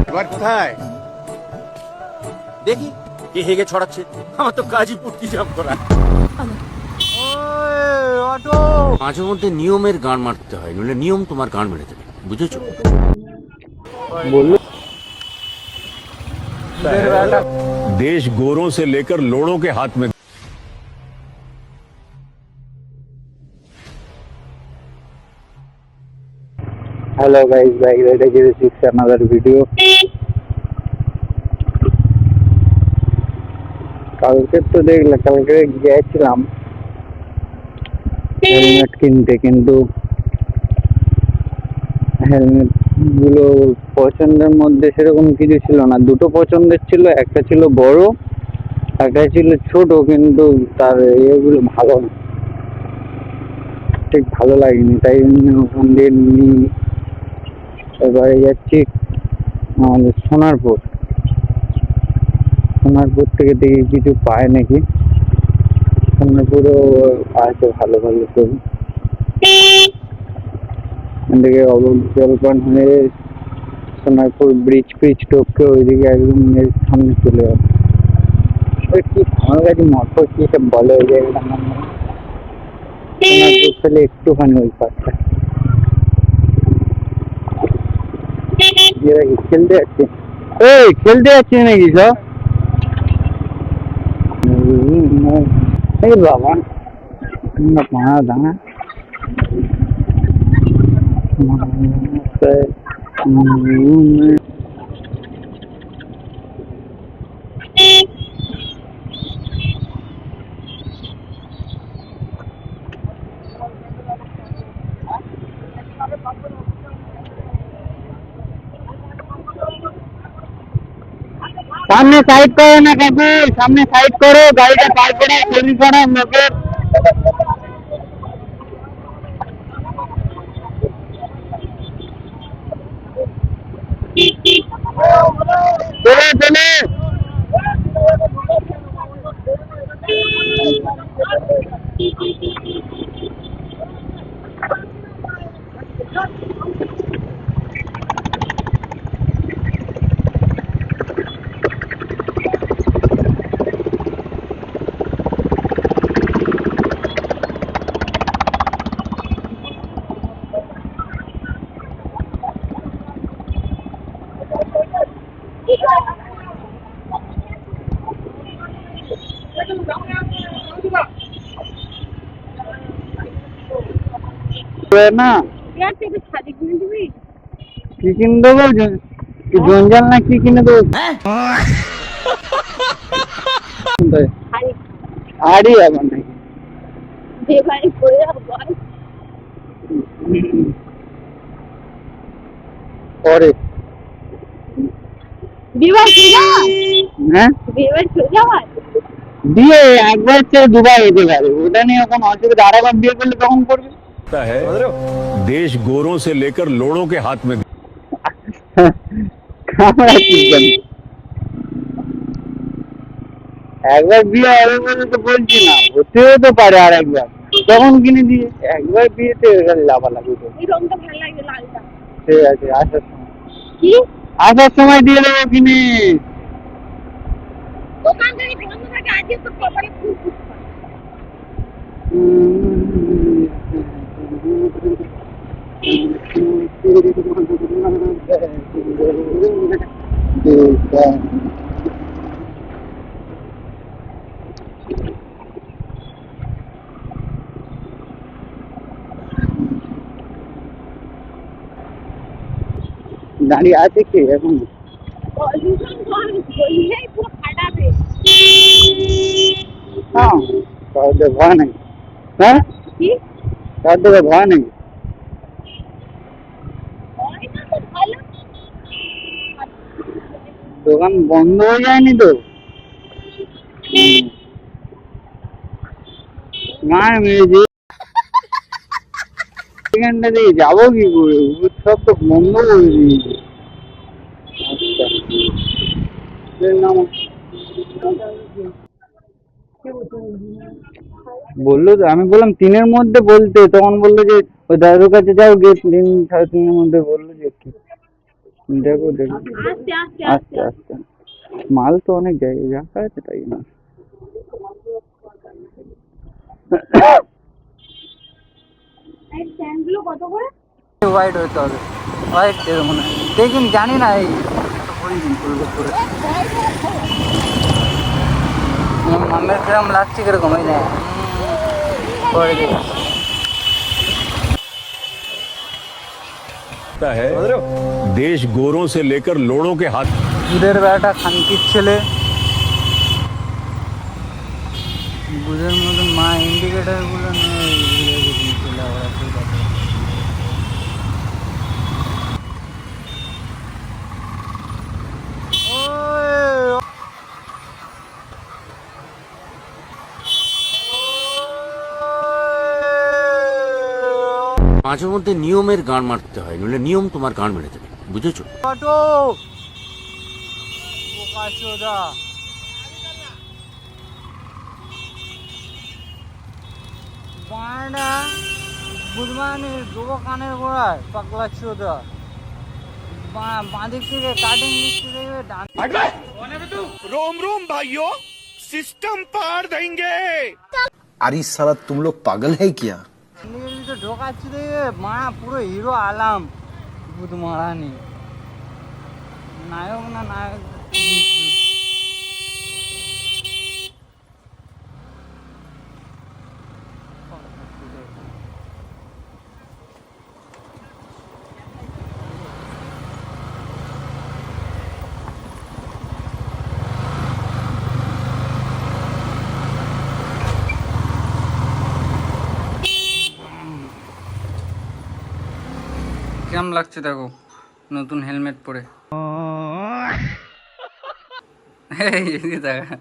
এবার কোথায় দেখি কে হেগে ছড়াচ্ছে। আমার তো কাজই পুটকি জাম করা। মাঝে মধ্যে নিয়মের গান মারতে হয়, নইলে নিয়ম তোমার গান মেরে দেবে, বুঝেছো? देश गोरों से लेकर लोड़ों के हाथ में। Hello guys, back with another video. কালকে তো দেখলাম, কালকে গিয়েছিলাম হেলমেট কিনতে, কিন্তু হেলমেট গুলো পছন্দের মধ্যে সেরকম কিছু ছিল না। দুটো পছন্দের ছিল, একটা ছিল বড়, একটা ছিল ছোট, কিন্তু তার ইয়েগুলো ভালো না, ঠিক ভালো লাগেনি, তাই জন্য ওখান দিয়ে নিই। এবারে যাচ্ছি আমাদের সোনারপুর থেকে দেখি কিছু পায় নাকি। সোনারপুরেও আছে ভালো ভালো ছবি। এদিকে জলপান হয়ে সোনারপুর ব্রিজ টপকে ওইদিকে একদম সামনে চলে যাবে। ওই কি আমার কাছে মটর কি সব বলে ওই জায়গাটার নাম, সোনারপুর থেকে একটুখানি ওই পাশটা। খেলতে যাচ্ছে, খেলতে যাচ্ছে নাকি সব? এই বাবা পাড়া দাঁড়া सामने साइड करो ना काकू, सामने साइड करो, गाड़ी का पार करो, चोरी करो मगर चलो चलो। না কি কিনে দেবো, জঞ্জাল না কি কিনে দেবো? হাড়ি আবার নাকি পরে হ্যাঁ বিয়ে একবার চেয়ে দুবার হতে পারে, ওটা নিয়ে কোনো অসুবিধা। আর একবার বিয়ে করলে তখন করবে। है देश गोरों से लेकर लोड़ों के हाथ में। আমরা কি জানি, একবার বিয়ে হবে বলে তো বলছি না, হতেও তো পারে আর একবার, তখন কিনে দিয়ে একবার বিয়েতে লাভালাভি করবে। ঠিক আছে, আসার সময় দিয়ে দেবো কিনে। দাঁড়িয়ে আছে কি এখন? হ্যাঁ, তাহলে ভয় নেই। হ্যাঁ, তাহলে ভয় নেই। দোকান বন্ধ হয়ে যায়নি তো? না এখানটা দিয়ে যাবো কি করে, সব তো বন্ধ করে দিয়েছে। বললো তো, আমি বললাম 3-এর মধ্যে বলতে, তখন বললো যে ওই দাদুর কাছে যাও গিয়ে 3-3:30-এর মধ্যে বললো যে কি। দেখো দেখো, আস্তে আস্তে মাল তো অনেক জায়গায় রাখা আছে, তাই না। হোয়াইট হতে হবে, হোয়াইট দেবে মনে হয়, দেখিনি জানি না, এই মামের কিরম লাগছে কিরকম, এই না করে দেখি। है देश गोरों से लेकर लोड़ों के हाथ। দুধের বেড়াটা খানকির ছেলে, দুধের মতন মা ইন্ডিকেটার গুলো মাঝে মধ্যে নিয়মের গান মারতে হয়, নইলে নিয়ম তোমার গান মেরে দেবে, বুঝেছো? বুধমানি দুবো কানের গোড়ায় পাগলা চোদা, বাঁদিক থেকে কাটিং দিচ্ছে দেখবে, ডান रोम रोम भाइयों, सिस्टम पार देंगे। अरे साला तुम लोग पागल है क्या? দিকে তো ঢোকাচ্ছি দেখবে, মারা পুরো হিরো আলাম, বুধ মারানি নায়ক না নায়ক। কেমন লাগছে দেখো নতুন হেলমেট পরে, এই এদিকে দেখা।